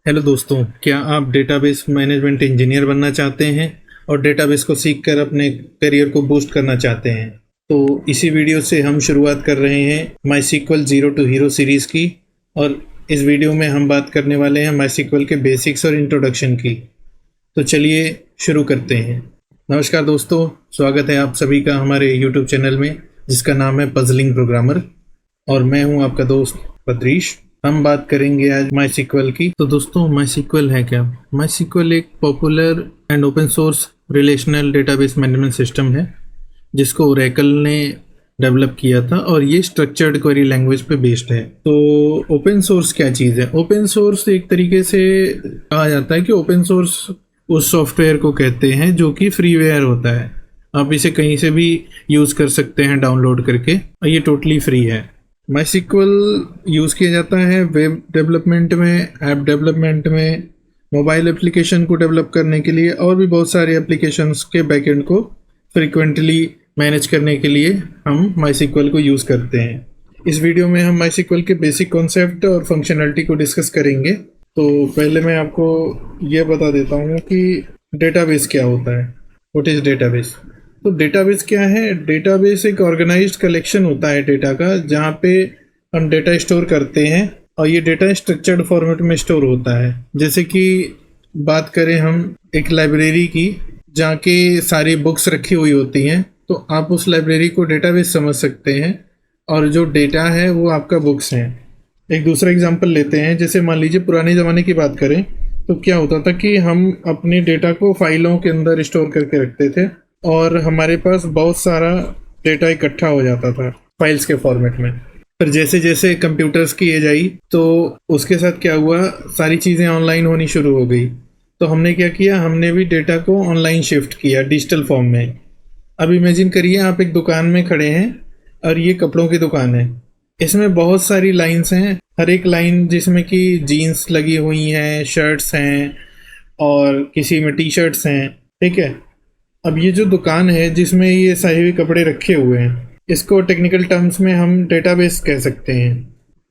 Hello दोस्तों, क्या आप डेटाबेस मैनेजमेंट इंजीनियर बनना चाहते हैं और डेटाबेस को सीखकर अपने करियर को बूस्ट करना चाहते हैं? तो इसी वीडियो से हम शुरुआत कर रहे हैं my sequel zero to hero series की। और इस वीडियो में हम बात करने वाले हैं माई सीक्वल के बेसिक्स और इंट्रोडक्शन की। तो चलिए शुरू करते हैं। नमस्कार दोस्तों, स्वागत है आप सभी का हमारे यूट्यूब चैनल में जिसका नाम है पजलिंग प्रोग्रामर। और मैं हूं आपका दोस्त बद्रीश। हम बात करेंगे आज माई सीक्वल की। तो दोस्तों, माई सीक्वल है क्या? माई सीक्वल एक popular and open source relational database management system है जिसको ओरेकल ने डेवलप किया था और ये स्ट्रक्चर्ड क्वेरी लैंग्वेज पे बेस्ड है। तो ओपन सोर्स क्या चीज़ है? ओपन सोर्स एक तरीके से कहा जाता है कि ओपन सोर्स उस सॉफ्टवेयर को कहते हैं जो कि फ्रीवेयर होता है। आप इसे कहीं से भी यूज़ कर सकते हैं डाउनलोड करके, और ये टोटली फ्री है। माई सीक्वल यूज़ किया जाता है वेब डेवलपमेंट में, ऐप डेवलपमेंट में, मोबाइल एप्लीकेशन को डेवलप करने के लिए, और भी बहुत सारे एप्लीकेशंस के बैकएंड को फ्रिक्वेंटली मैनेज करने के लिए हम माई सीक्वल को यूज़ करते हैं। इस वीडियो में हम माई सीक्वल के बेसिक कॉन्सेप्ट और फंक्शनलिटी को डिस्कस करेंगे। तो पहले मैं आपको ये बता देता हूँ कि डेटाबेस क्या होता है। What is database? तो डेटाबेस क्या है? डेटाबेस एक ऑर्गेनाइज्ड कलेक्शन होता है डेटा का, जहाँ पे हम डेटा स्टोर करते हैं और ये डेटा स्ट्रक्चर्ड फॉर्मेट में स्टोर होता है। जैसे कि बात करें हम एक लाइब्रेरी की, जहाँ के सारी बुक्स रखी हुई होती हैं, तो आप उस लाइब्रेरी को डेटाबेस समझ सकते हैं और जो डेटा है वो आपका बुक्स हैं। एक दूसरा एग्जांपल लेते हैं। जैसे मान लीजिए पुराने ज़माने की बात करें तो क्या होता था कि हम अपने डेटा को फाइलों के अंदर स्टोर करके रखते थे और हमारे पास बहुत सारा डेटा इकट्ठा हो जाता था फाइल्स के फॉर्मेट में। पर जैसे जैसे कंप्यूटर्स की एज आई तो उसके साथ क्या हुआ, सारी चीज़ें ऑनलाइन होनी शुरू हो गई। तो हमने क्या किया, हमने भी डेटा को ऑनलाइन शिफ्ट किया डिजिटल फॉर्म में। अब इमेजिन करिए आप एक दुकान में खड़े हैं और ये कपड़ों की दुकान है। इसमें बहुत सारी लाइंस हैं, हर एक लाइन जिसमें कि जीन्स लगी हुई हैं, शर्ट्स हैं और किसी में टी शर्ट्स हैं। ठीक है, अब ये जो दुकान है जिसमें ये सारे कपड़े रखे हुए हैं, इसको टेक्निकल टर्म्स में हम डेटाबेस कह सकते हैं।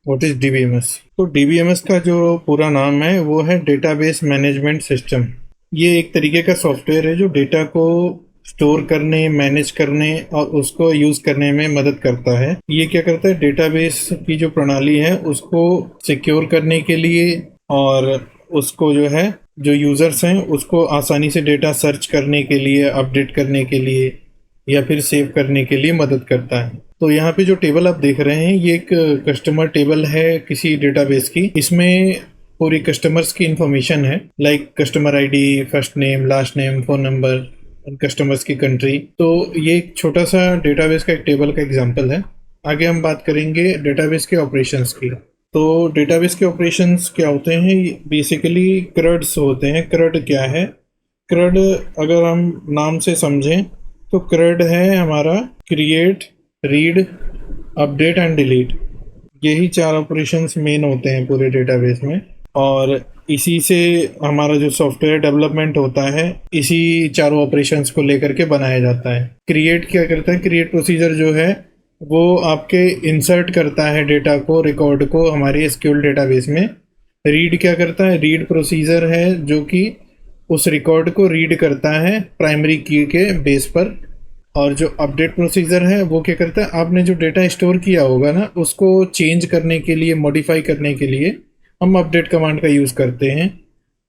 What is DBMS? तो डीबीएमएस का जो पूरा नाम है वो है डेटाबेस मैनेजमेंट सिस्टम। ये एक तरीके का सॉफ्टवेयर है जो डेटा को स्टोर करने, मैनेज करने और उसको यूज़ करने में मदद करता है। ये क्या करता है, डेटाबेस की जो प्रणाली है उसको सिक्योर करने के लिए और उसको जो यूज़र्स हैं उसको आसानी से डेटा सर्च करने के लिए, अपडेट करने के लिए या फिर सेव करने के लिए मदद करता है। तो यहाँ पे जो टेबल आप देख रहे हैं ये एक कस्टमर टेबल है किसी डेटाबेस की। इसमें पूरी कस्टमर्स की इंफॉर्मेशन है, like customer ID, first name, last name, phone number, customers की कंट्री। तो ये एक छोटा सा डेटाबेस का एक टेबल का एग्जांपल है। आगे हम बात करेंगे डेटाबेस के ऑपरेशंस की। तो डेटाबेस के ऑपरेशंस क्या होते हैं? बेसिकली क्रड्स होते हैं। क्रड क्या है? क्रड अगर हम नाम से समझें तो क्रड है हमारा create, read, update and delete. यही 4 ऑपरेशंस मेन होते हैं पूरे डेटाबेस में, और इसी से हमारा जो सॉफ्टवेयर डेवलपमेंट होता है इसी चारों ऑपरेशंस को लेकर के बनाया जाता है। क्रिएट क्या करता है? क्रिएट प्रोसीजर जो है वो आपके इंसर्ट करता है डेटा को, रिकॉर्ड को हमारे एसक्यूएल डेटाबेस में। रीड क्या करता है? रीड प्रोसीजर है जो कि उस रिकॉर्ड को रीड करता है प्राइमरी की के बेस पर। और जो अपडेट प्रोसीजर है वो क्या करता है, आपने जो डेटा स्टोर किया होगा ना उसको चेंज करने के लिए, मॉडिफाई करने के लिए हम अपडेट कमांड का यूज़ करते हैं।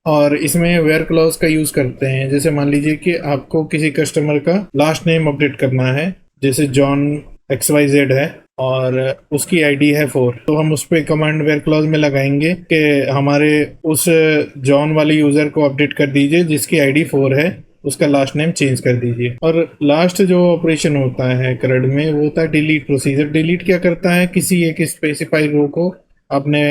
और इसमें वेयर क्लॉज का यूज़ करते हैं। जैसे मान लीजिए कि आपको किसी कस्टमर का लास्ट नेम अपडेट करना है, जैसे जॉन XYZ है और उसकी आईडी है 4, तो हम उस पर कमांड वेयर क्लॉज में लगाएंगे कि हमारे उस जॉन वाले यूज़र को अपडेट कर दीजिए जिसकी आईडी 4 है, उसका लास्ट नेम चेंज कर दीजिए। और लास्ट जो ऑपरेशन होता है क्रड में वो होता है डिलीट प्रोसीजर। डिलीट क्या करता है, किसी एक स्पेसिफाइड रो को आपने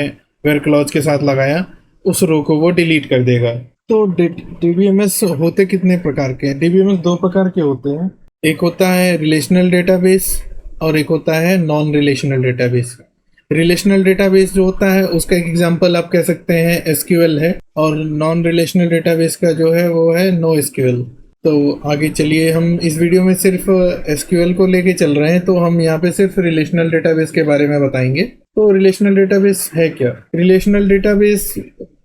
वेयर क्लॉज के साथ लगाया, उस रो को वो डिलीट कर देगा। तो डीबीएमएस होते कितने प्रकार के हैं? डीबीएमएस 2 प्रकार के होते हैं। एक होता है रिलेशनल डेटाबेस और एक होता है non relational database. Relational database जो होता है उसका एक एग्जांपल आप कह सकते हैं एसक्यूएल है, और नॉन रिलेशनल डेटाबेस का जो है वो है नो एसक्यूएल। तो आगे चलिए, हम इस वीडियो में सिर्फ एसक्यूएल को लेके चल रहे हैं, तो हम यहाँ पे सिर्फ रिलेशनल डेटाबेस के बारे में बताएंगे। तो रिलेशनल डेटाबेस है क्या? रिलेशनल डेटाबेस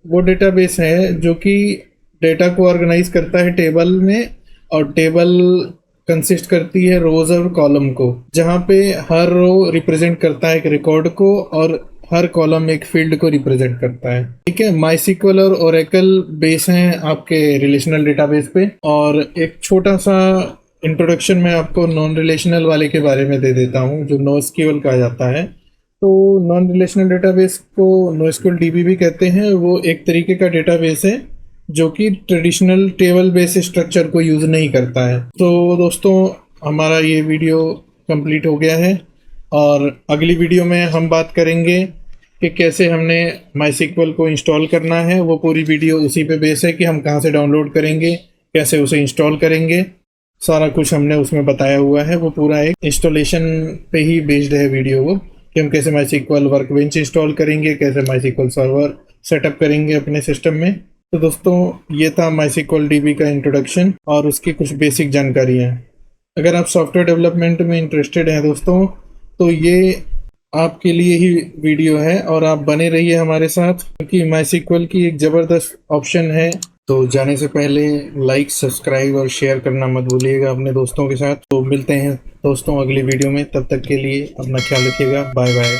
वो डेटाबेस है जो कि डेटा को ऑर्गेनाइज करता है टेबल में, और टेबल कंसिस्ट करती है रोज और कॉलम को, जहाँ पे हर रो रिप्रेजेंट करता है एक रिकॉर्ड को और हर कॉलम एक फील्ड को रिप्रेजेंट करता है। ठीक है, माइस्क्ल और ओरेकल बेस हैं आपके रिलेशनल डेटाबेस पे। और एक छोटा सा इंट्रोडक्शन मैं आपको नॉन रिलेशनल वाले के बारे में दे देता हूँ, जो नोएसक्यूएल कहा जाता है। तो नॉन रिलेशनल डेटाबेस को नोएसक्यूएल डीबी भी कहते हैं। वो एक तरीके का डेटाबेस है जो कि ट्रेडिशनल टेबल बेस स्ट्रक्चर को यूज़ नहीं करता है। तो दोस्तों, हमारा ये वीडियो कंप्लीट हो गया है, और अगली वीडियो में हम बात करेंगे कि कैसे हमने माइस्क्ल को इंस्टॉल करना है। वो पूरी वीडियो उसी पे बेस है कि हम कहाँ से डाउनलोड करेंगे, कैसे उसे इंस्टॉल करेंगे, सारा कुछ हमने उसमें बताया हुआ है। वो पूरा एक इंस्टॉलेशन पे ही बेस्ड है वीडियो वो, कि हम कैसे माइस्क्ल वर्कबेंच इंस्टॉल करेंगे, कैसे माइस्क्ल सर्वर सेटअप करेंगे अपने सिस्टम में। तो दोस्तों, ये था माइस्क्ल डीबी का इंट्रोडक्शन और उसकी कुछ बेसिक जानकारियाँ। अगर आप सॉफ्टवेयर डेवलपमेंट में इंटरेस्टेड हैं दोस्तों, तो ये आपके लिए ही वीडियो है, और आप बने रहिए हमारे साथ, क्योंकि माइस्क्ल की एक ज़बरदस्त ऑप्शन है। तो जाने से पहले लाइक, सब्सक्राइब और शेयर करना मत भूलिएगा अपने दोस्तों के साथ। तो मिलते हैं दोस्तों अगली वीडियो में, तब तक के लिए अपना ख्याल रखिएगा। Bye bye.